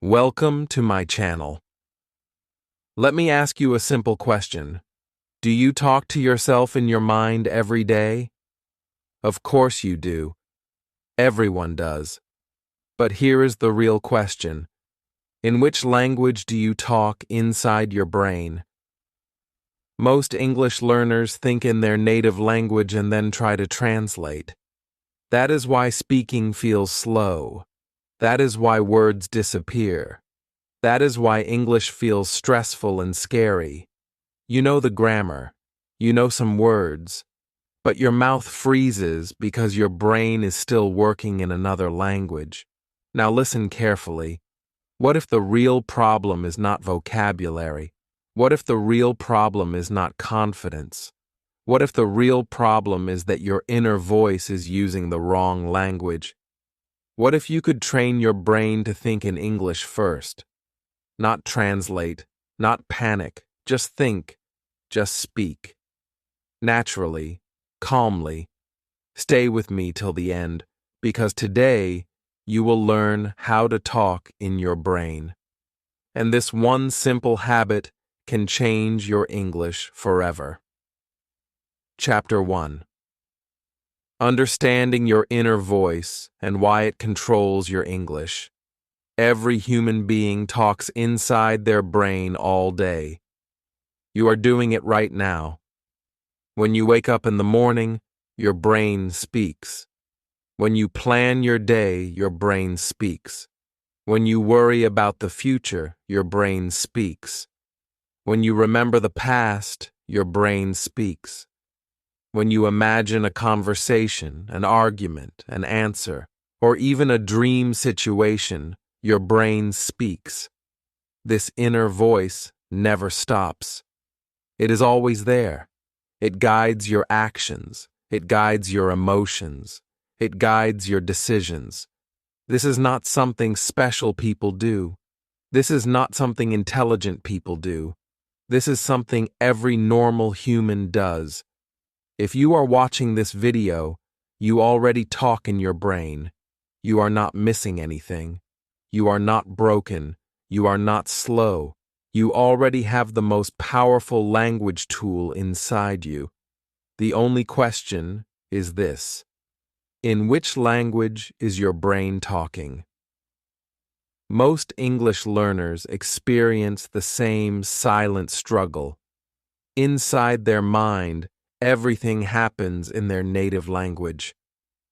Welcome to my channel. Let me ask you a simple question. Do you talk to yourself in your mind every day? Of course you do. Everyone does. But here is the real question. In which language do you talk inside your brain? Most English learners think in their native language and then try to translate. That is why speaking feels slow. That is why words disappear. That is why English feels stressful and scary. You know the grammar. You know some words. But your mouth freezes because your brain is still working in another language. Now listen carefully. What if the real problem is not vocabulary? What if the real problem is not confidence? What if the real problem is that your inner voice is using the wrong language? What if you could train your brain to think in English first? Not translate, not panic, just think, just speak. Naturally, calmly. Stay with me till the end, because today you will learn how to talk in your brain. And this one simple habit can change your English forever. Chapter 1. Understanding your inner voice and why it controls your English. Every human being talks inside their brain all day. You are doing it right now. When you wake up in the morning, your brain speaks. When you plan your day, your brain speaks. When you worry about the future, your brain speaks. When you remember the past, your brain speaks. When you imagine a conversation, an argument, an answer, or even a dream situation, your brain speaks. This inner voice never stops. It is always there. It guides your actions. It guides your emotions. It guides your decisions. This is not something special people do. This is not something intelligent people do. This is something every normal human does. If you are watching this video, you already talk in your brain. You are not missing anything. You are not broken. You are not slow. You already have the most powerful language tool inside you. The only question is this: in which language is your brain talking? Most English learners experience the same silent struggle. Inside their mind, everything happens in their native language.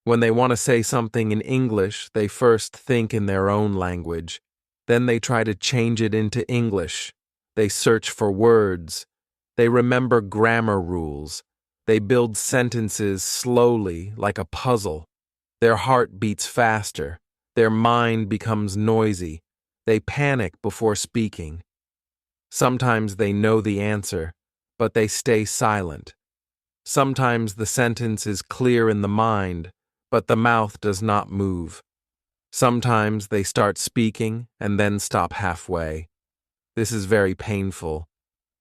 When they want to say something in English, they first think in their own language. Then they try to change it into English. They search for words. They remember grammar rules. They build sentences slowly, like a puzzle. Their heart beats faster. Their mind becomes noisy. They panic before speaking. Sometimes they know the answer, but they stay silent. Sometimes the sentence is clear in the mind, but the mouth does not move. Sometimes they start speaking and then stop halfway. This is very painful.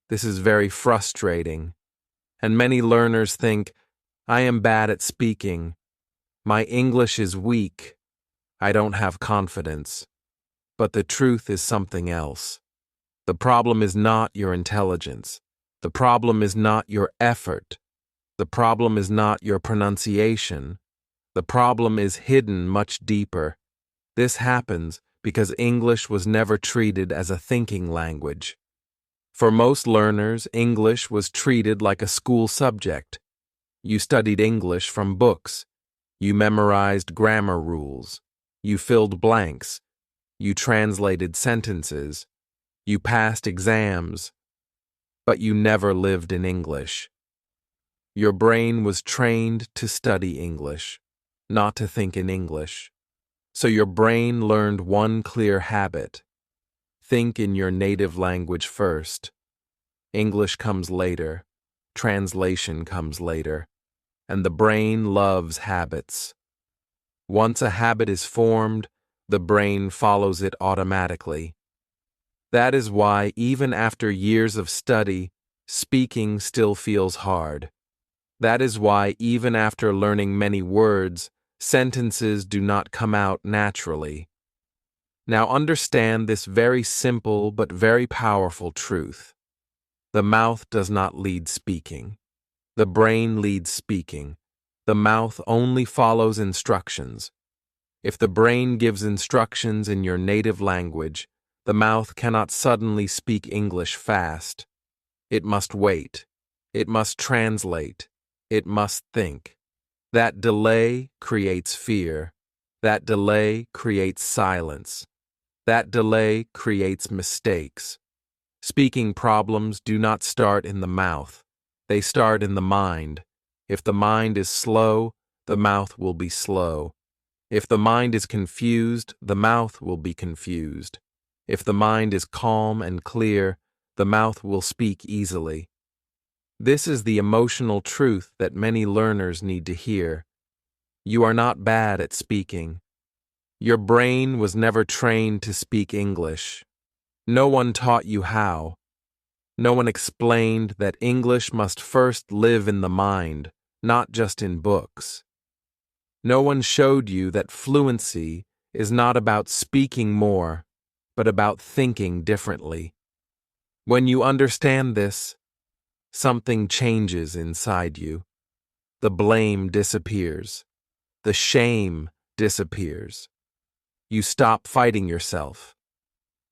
This is very frustrating. And many learners think, I am bad at speaking. My English is weak. I don't have confidence. But the truth is something else. The problem is not your intelligence. The problem is not your effort. The problem is not your pronunciation. The problem is hidden much deeper. This happens because English was never treated as a thinking language. For most learners, English was treated like a school subject. You studied English from books. You memorized grammar rules. You filled blanks. You translated sentences. You passed exams. But you never lived in English. Your brain was trained to study English, not to think in English. So your brain learned one clear habit. Think in your native language first. English comes later. Translation comes later. And the brain loves habits. Once a habit is formed, the brain follows it automatically. That is why, even after years of study, speaking still feels hard. That is why, even after learning many words, sentences do not come out naturally. Now understand this very simple but very powerful truth. The mouth does not lead speaking. The brain leads speaking. The mouth only follows instructions. If the brain gives instructions in your native language, the mouth cannot suddenly speak English fast. It must wait. It must translate. It must think. That delay creates fear. That delay creates silence. That delay creates mistakes. Speaking problems do not start in the mouth. They start in the mind. If the mind is slow, the mouth will be slow. If the mind is confused, the mouth will be confused. If the mind is calm and clear, the mouth will speak easily. This is the emotional truth that many learners need to hear. You are not bad at speaking. Your brain was never trained to speak English. No one taught you how. No one explained that English must first live in the mind, not just in books. No one showed you that fluency is not about speaking more, but about thinking differently. When you understand this, something changes inside you. The blame disappears. The shame disappears. You stop fighting yourself.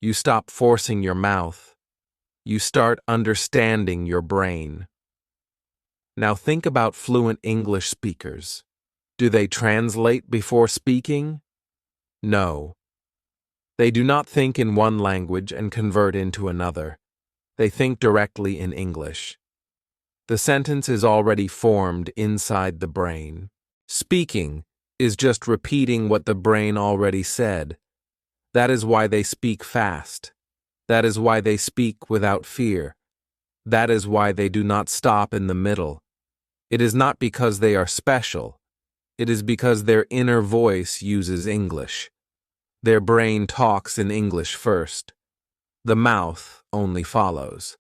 You stop forcing your mouth. You start understanding your brain. Now think about fluent English speakers. Do they translate before speaking? No. They do not think in one language and convert into another. They think directly in English. The sentence is already formed inside the brain. Speaking is just repeating what the brain already said. That is why they speak fast. That is why they speak without fear. That is why they do not stop in the middle. It is not because they are special. It is because their inner voice uses English. Their brain talks in English first. The mouth only follows.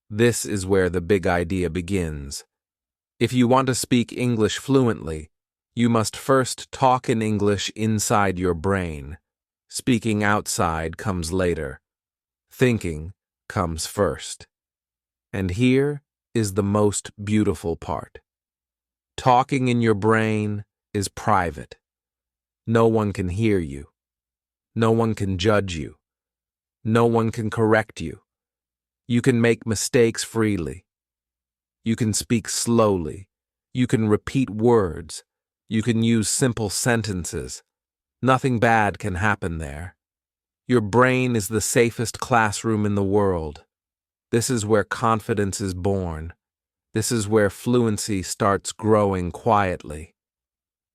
This is where the big idea begins. If you want to speak English fluently, you must first talk in English inside your brain. Speaking outside comes later. Thinking comes first. And here is the most beautiful part. Talking in your brain is private. No one can hear you. No one can judge you. No one can correct you. You can make mistakes freely. You can speak slowly. You can repeat words. You can use simple sentences. Nothing bad can happen there. Your brain is the safest classroom in the world. This is where confidence is born. This is where fluency starts growing quietly.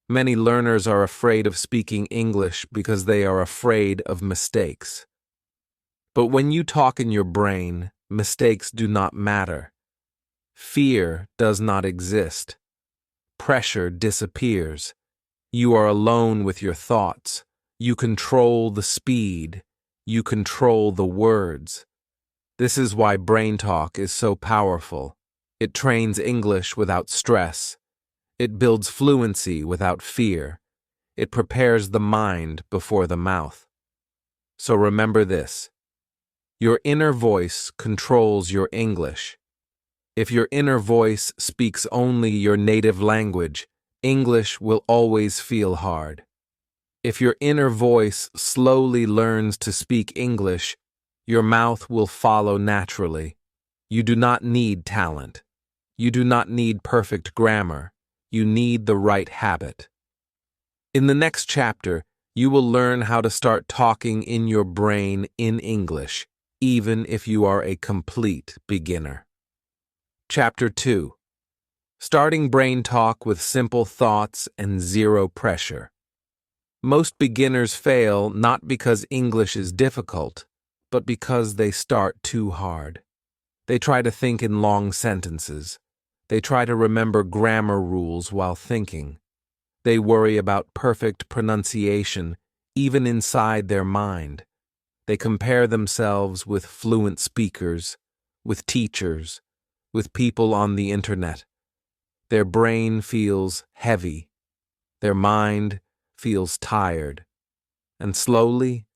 Many learners are afraid of speaking English because they are afraid of mistakes. But when you talk in your brain, mistakes do not matter. Fear does not exist. Pressure disappears. You are alone with your thoughts. You control the speed. You control the words. This is why brain talk is so powerful. It trains English without stress. It builds fluency without fear. It prepares the mind before the mouth. So remember this. Your inner voice controls your English. If your inner voice speaks only your native language, English will always feel hard. If your inner voice slowly learns to speak English, your mouth will follow naturally. You do not need talent. You do not need perfect grammar. You need the right habit. In the next chapter, you will learn how to start talking in your brain in English, even if you are a complete beginner. Chapter 2. Starting brain talk with simple thoughts and zero pressure. Most beginners fail not because English is difficult, but because they start too hard. They try to think in long sentences. They try to remember grammar rules while thinking. They worry about perfect pronunciation, even inside their mind. They compare themselves with fluent speakers, with teachers, with people on the internet. Their brain feels heavy. Their mind feels tired. And slowly,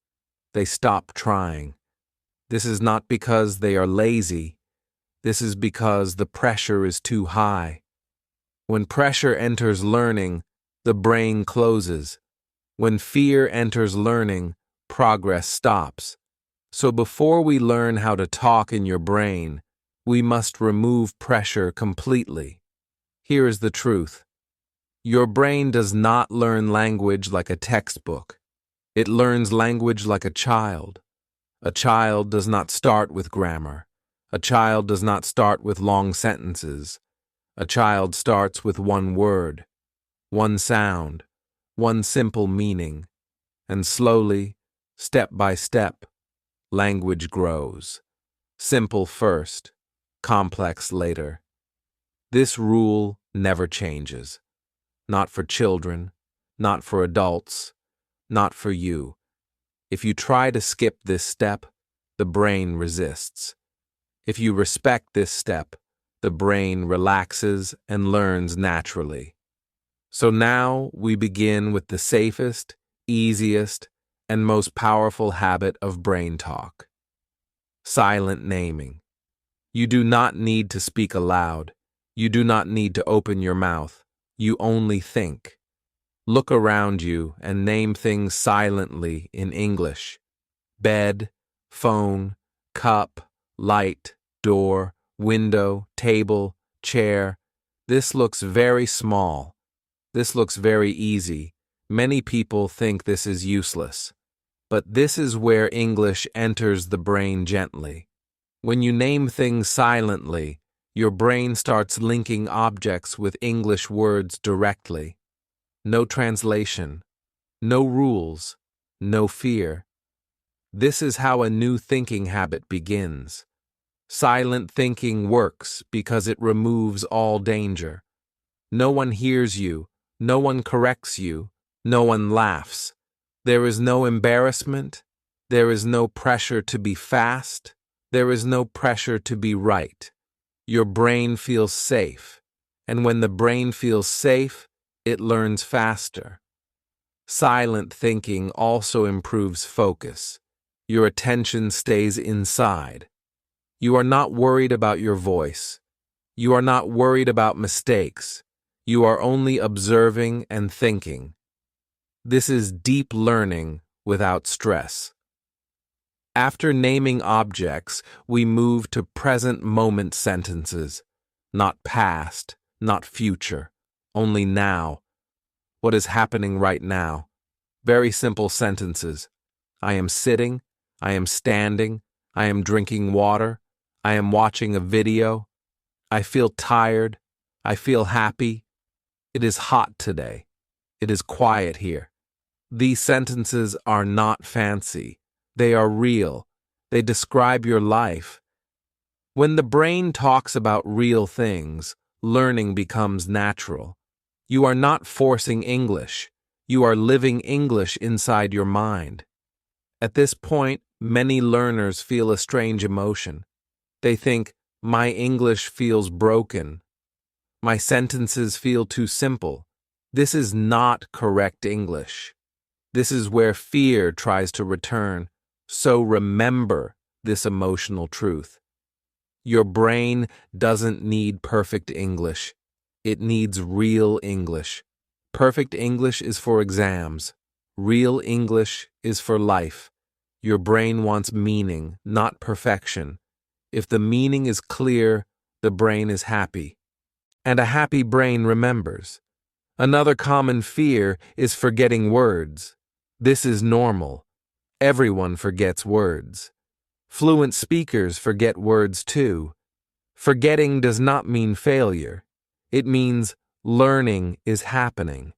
they stop trying. This is not because they are lazy. This is because the pressure is too high. When pressure enters learning, the brain closes. When fear enters learning, progress stops. So before we learn how to talk in your brain, we must remove pressure completely. Here is the truth. Your brain does not learn language like a textbook. It learns language like a child. A child does not start with grammar. A child does not start with long sentences. A child starts with one word, one sound, one simple meaning, and slowly, step by step, language grows. Simple first, complex later. This rule never changes. Not for children, not for adults, not for you. If you try to skip this step, the brain resists. If you respect this step, the brain relaxes and learns naturally. So now we begin with the safest, easiest, and most powerful habit of brain talk. Silent naming. You do not need to speak aloud. You do not need to open your mouth. You only think. Look around you and name things silently in English. Bed, phone, cup, light, door, window, table, chair. This looks very small. This looks very easy. Many people think this is useless. But this is where English enters the brain gently. When you name things silently, your brain starts linking objects with English words directly. No translation, no rules, no fear. This is how a new thinking habit begins. Silent thinking works because it removes all danger. No one hears you, no one corrects you, no one laughs. There is no embarrassment, there is no pressure to be fast, there is no pressure to be right. Your brain feels safe, and when the brain feels safe, it learns faster. Silent thinking also improves focus. Your attention stays inside. You are not worried about your voice. You are not worried about mistakes. You are only observing and thinking. This is deep learning without stress. After naming objects, we move to present moment sentences. Not past, not future, only now. What is happening right now? Very simple sentences. I am sitting, I am standing, I am drinking water, I am watching a video, I feel tired, I feel happy. It is hot today. It is quiet here. These sentences are not fancy. They are real. They describe your life. When the brain talks about real things, learning becomes natural. You are not forcing English. You are living English inside your mind. At this point, many learners feel a strange emotion. They think, my English feels broken. My sentences feel too simple. This is not correct English. This is where fear tries to return. So remember this emotional truth. Your brain doesn't need perfect English. It needs real English. Perfect English is for exams. Real English is for life. Your brain wants meaning, not perfection. If the meaning is clear, the brain is happy. And a happy brain remembers. Another common fear is forgetting words. This is normal. Everyone forgets words. Fluent speakers forget words too. Forgetting does not mean failure. It means learning is happening.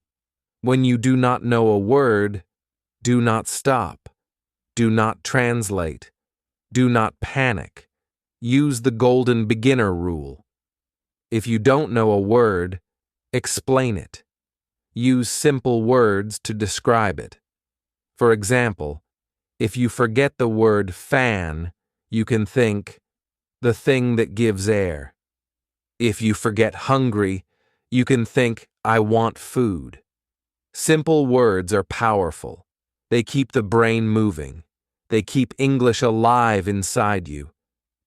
When you do not know a word, do not stop. Do not translate. Do not panic. Use the golden beginner rule. If you don't know a word, explain it. Use simple words to describe it. For example, if you forget the word fan, you can think, the thing that gives air. If you forget hungry, you can think, I want food. Simple words are powerful. They keep the brain moving. They keep English alive inside you.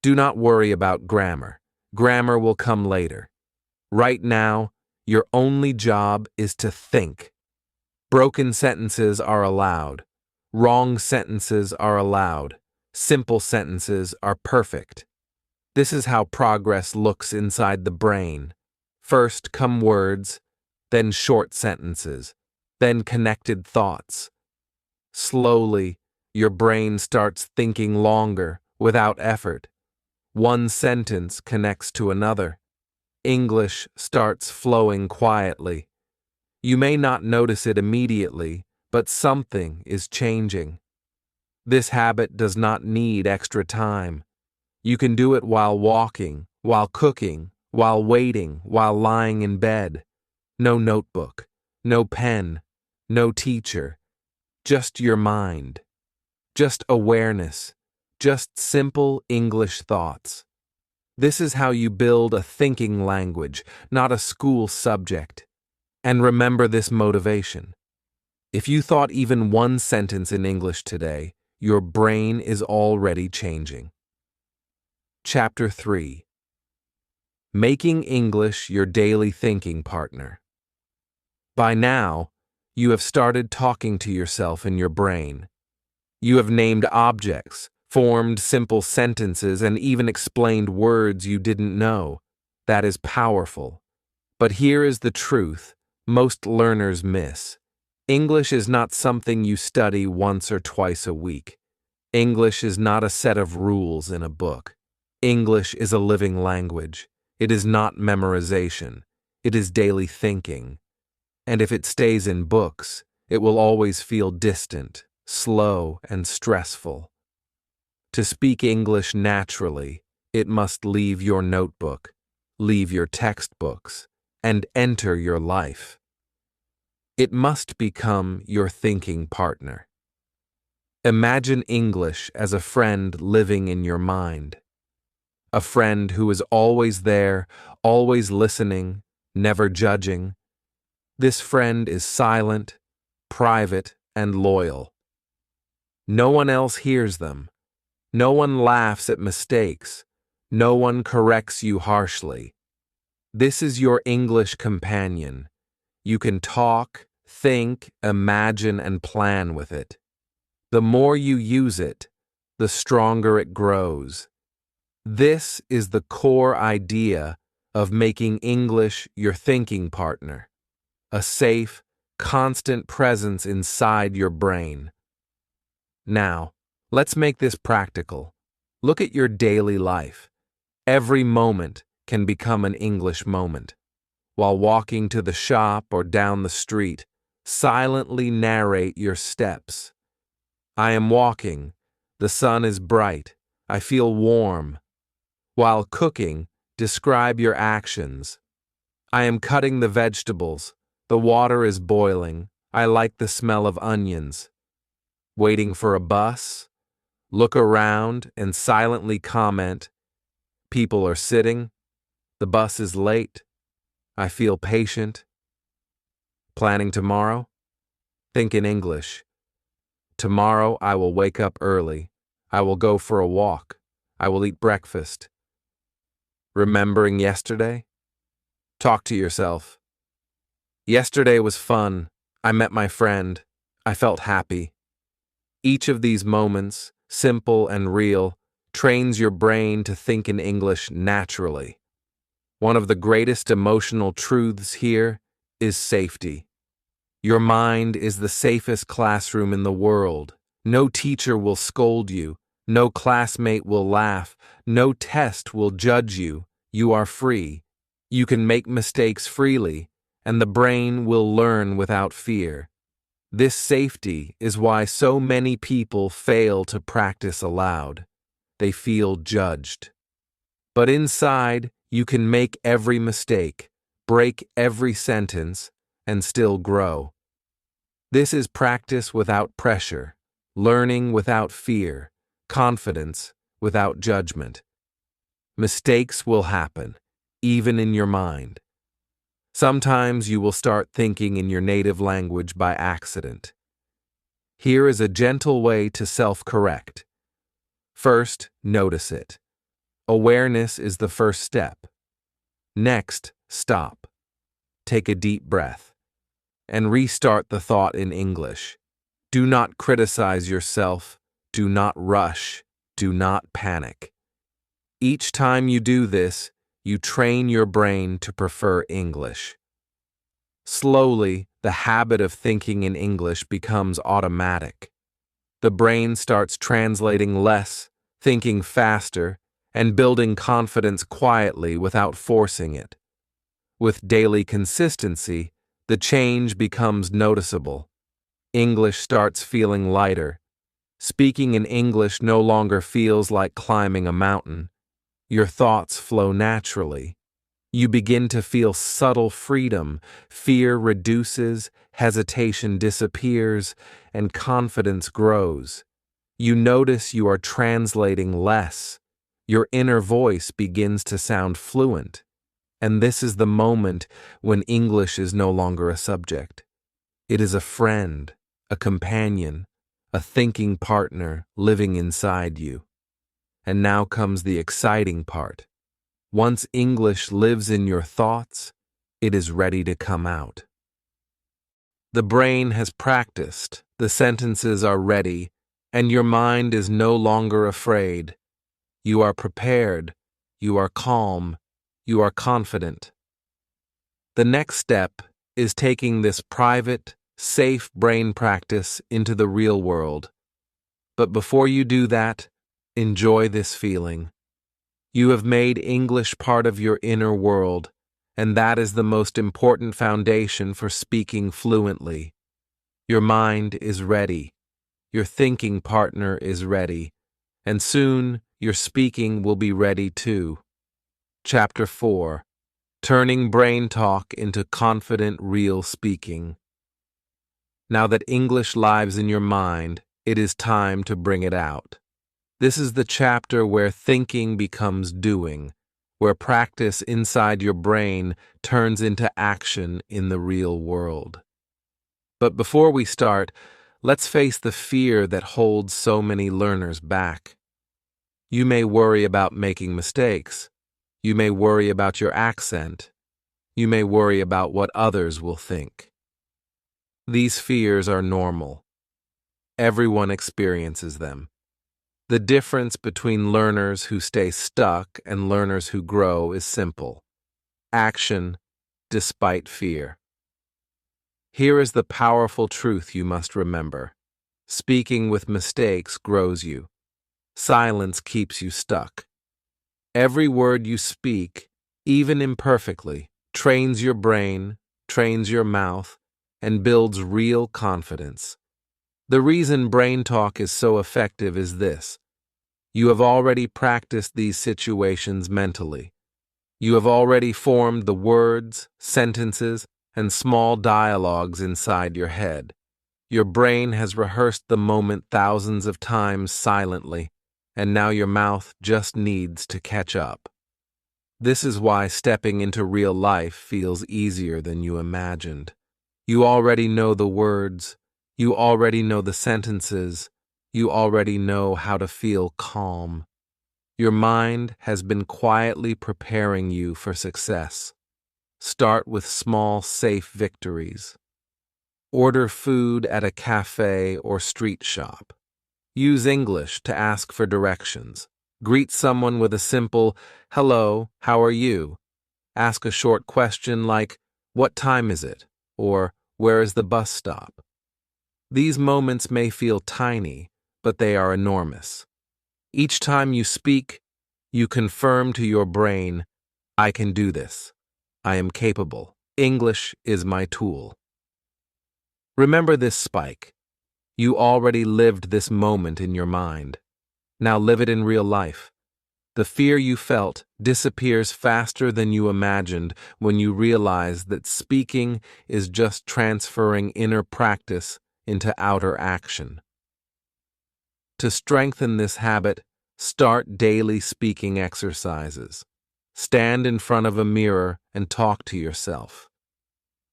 Do not worry about grammar. Grammar will come later. Right now, your only job is to think. Broken sentences are allowed. Wrong sentences are allowed. Simple sentences are perfect. This is how progress looks inside the brain. First come words, then short sentences, then connected thoughts. Slowly, your brain starts thinking longer, without effort. One sentence connects to another. English starts flowing quietly. You may not notice it immediately, but something is changing. This habit does not need extra time. You can do it while walking, while cooking, while waiting, while lying in bed. No notebook, no pen, no teacher. Just your mind. Just awareness. Just simple English thoughts. This is how you build a thinking language, not a school subject. And remember this motivation. If you thought even one sentence in English today, your brain is already changing. Chapter 3. Making English your daily thinking partner. By now, you have started talking to yourself in your brain. You have named objects, formed simple sentences, and even explained words you didn't know. That is powerful. But here is the truth most learners miss. English is not something you study once or twice a week. English is not a set of rules in a book. English is a living language. It is not memorization. It is daily thinking. And if it stays in books, it will always feel distant, slow, and stressful. To speak English naturally, it must leave your notebook, leave your textbooks, and enter your life. It must become your thinking partner. Imagine English as a friend living in your mind. A friend who is always there, always listening, never judging. This friend is silent, private, and loyal. No one else hears them. No one laughs at mistakes. No one corrects you harshly. This is your English companion. You can talk, think, imagine, and plan with it. The more you use it, the stronger it grows. This is the core idea of making English your thinking partner, a safe, constant presence inside your brain. Now, let's make this practical. Look at your daily life. Every moment can become an English moment. While walking to the shop or down the street, silently narrate your steps. I am walking. The sun is bright. I feel warm. While cooking, describe your actions. I am cutting the vegetables. The water is boiling. I like the smell of onions. Waiting for a bus? Look around and silently comment. People are sitting. The bus is late. I feel patient. Planning tomorrow? Think in English. Tomorrow I will wake up early. I will go for a walk. I will eat breakfast. Remembering yesterday? Talk to yourself. Yesterday was fun. I met my friend. I felt happy. Each of these moments, simple and real, trains your brain to think in English naturally. One of the greatest emotional truths here is safety. Your mind is the safest classroom in the world. No teacher will scold you. No classmate will laugh. No test will judge you. You are free. You can make mistakes freely, and the brain will learn without fear. This safety is why so many people fail to practice aloud. They feel judged. But inside, you can make every mistake, break every sentence, and still grow. This is practice without pressure, learning without fear, confidence without judgment. Mistakes will happen, even in your mind. Sometimes you will start thinking in your native language by accident. Here is a gentle way to self-correct. First, notice it. Awareness is the first step. Next, stop. Take a deep breath and restart the thought in English. Do not criticize yourself. Do not rush. Do not panic. Each time you do this, you train your brain to prefer English. Slowly, the habit of thinking in English becomes automatic. The brain starts translating less, thinking faster, and building confidence quietly without forcing it. With daily consistency, the change becomes noticeable. English starts feeling lighter. Speaking in English no longer feels like climbing a mountain. Your thoughts flow naturally. You begin to feel subtle freedom. Fear reduces, hesitation disappears, and confidence grows. You notice you are translating less. Your inner voice begins to sound fluent. And this is the moment when English is no longer a subject. It is a friend, a companion, a thinking partner living inside you. And now comes the exciting part. Once English lives in your thoughts, it is ready to come out. The brain has practiced, the sentences are ready, and your mind is no longer afraid. You are prepared, you are calm, you are confident. The next step is taking this private, safe brain practice into the real world. But before you do that, enjoy this feeling. You have made English part of your inner world, and that is the most important foundation for speaking fluently. Your mind is ready, your thinking partner is ready, and soon your speaking will be ready too. Chapter 4: Turning Brain Talk into Confident Real Speaking. Now that English lives in your mind, it is time to bring it out. This is the chapter where thinking becomes doing, where practice inside your brain turns into action in the real world. But before we start, let's face the fear that holds so many learners back. You may worry about making mistakes. You may worry about your accent. You may worry about what others will think. These fears are normal. Everyone experiences them. The difference between learners who stay stuck and learners who grow is simple: action despite fear. Here is the powerful truth you must remember. Speaking with mistakes grows you. Silence keeps you stuck. Every word you speak, even imperfectly, trains your brain, trains your mouth, and builds real confidence. The reason brain talk is so effective is this: you have already practiced these situations mentally. You have already formed the words, sentences, and small dialogues inside your head. Your brain has rehearsed the moment thousands of times silently, and now your mouth just needs to catch up. This is why stepping into real life feels easier than you imagined. You already know the words, you already know the sentences, you already know how to feel calm. Your mind has been quietly preparing you for success. Start with small, safe victories. Order food at a cafe or street shop. Use English to ask for directions. Greet someone with a simple, "Hello, how are you?" Ask a short question like, "What time is it?" or "Where is the bus stop?" These moments may feel tiny, but they are enormous. Each time you speak, you confirm to your brain, "I can do this. I am capable. English is my tool." Remember this spike. You already lived this moment in your mind. Now live it in real life. The fear you felt disappears faster than you imagined when you realize that speaking is just transferring inner practice into outer action. To strengthen this habit, start daily speaking exercises. Stand in front of a mirror and talk to yourself.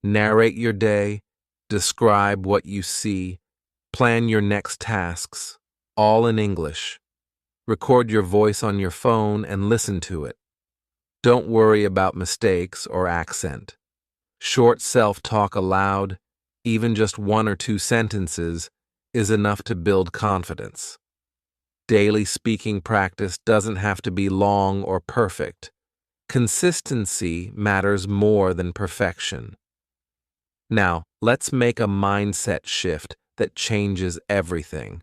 Narrate your day, describe what you see, Plan your next tasks, all in English. Record your voice on your phone and listen to it. Don't worry about mistakes or accent. Short self-talk aloud, even just 1 or 2 sentences, is enough to build confidence. Daily speaking practice doesn't have to be long or perfect. Consistency matters more than perfection. Now, let's make a mindset shift that changes everything.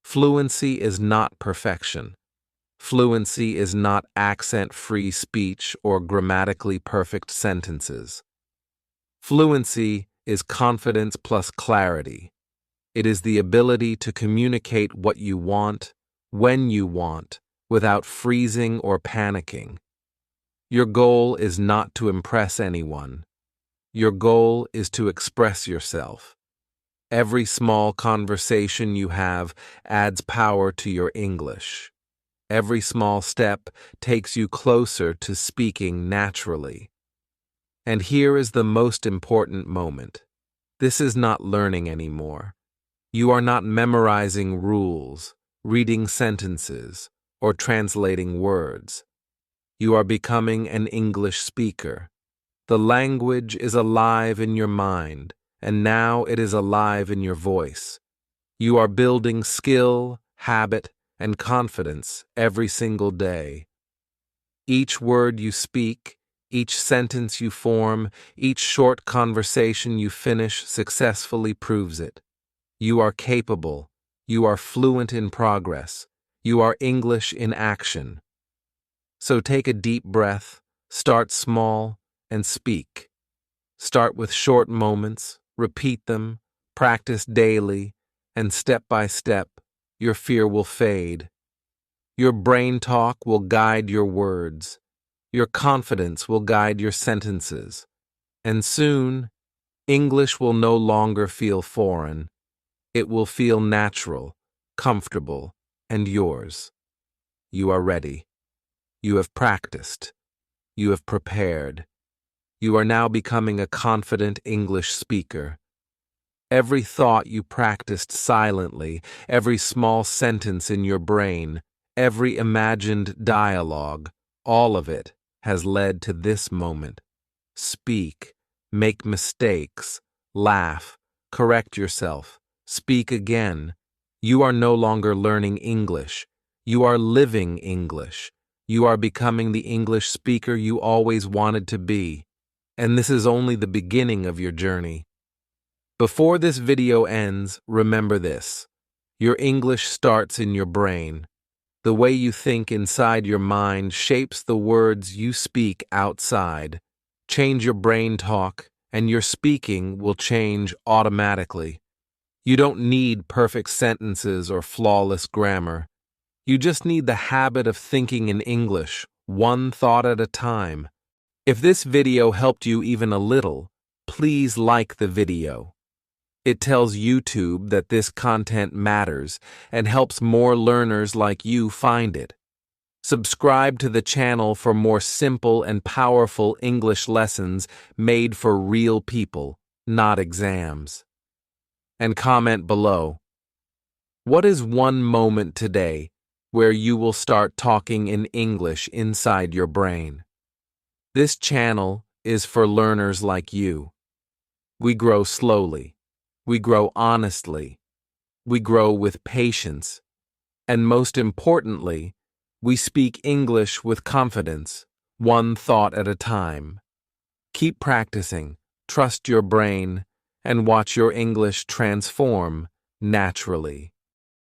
Fluency is not perfection. Fluency is not accent-free speech or grammatically perfect sentences. Fluency is confidence plus clarity. It is the ability to communicate what you want, when you want, without freezing or panicking. Your goal is not to impress anyone. Your goal is to express yourself. Every small conversation you have adds power to your English. Every small step takes you closer to speaking naturally. And here is the most important moment. This is not learning anymore. You are not memorizing rules, reading sentences, or translating words. You are becoming an English speaker. The language is alive in your mind, and now it is alive in your voice. You are building skill, habit, and confidence every single day. Each word you speak, each sentence you form, each short conversation you finish successfully proves it. You are capable. You are fluent in progress. You are English in action. So take a deep breath, start small, and speak. Start with short moments, repeat them, practice daily, and step by step, your fear will fade. Your brain talk will guide your words. Your confidence will guide your sentences. And soon, English will no longer feel foreign. It will feel natural, comfortable, and yours. You are ready. You have practiced. You have prepared. You are now becoming a confident English speaker. Every thought you practiced silently, every small sentence in your brain, every imagined dialogue, all of it has led to this moment. Speak, make mistakes, laugh, correct yourself, speak again. You are no longer learning English. You are living English. You are becoming the English speaker you always wanted to be. And this is only the beginning of your journey. Before this video ends, remember this. Your English starts in your brain. The way you think inside your mind shapes the words you speak outside. Change your brain talk, and your speaking will change automatically. You don't need perfect sentences or flawless grammar. You just need the habit of thinking in English, one thought at a time. If this video helped you even a little, please like the video. It tells YouTube that this content matters and helps more learners like you find it. Subscribe to the channel for more simple and powerful English lessons made for real people, not exams. And comment below. What is one moment today where you will start talking in English inside your brain? This channel is for learners like you. We grow slowly. We grow honestly. We grow with patience. And most importantly, we speak English with confidence, one thought at a time. Keep practicing, trust your brain, and watch your English transform naturally.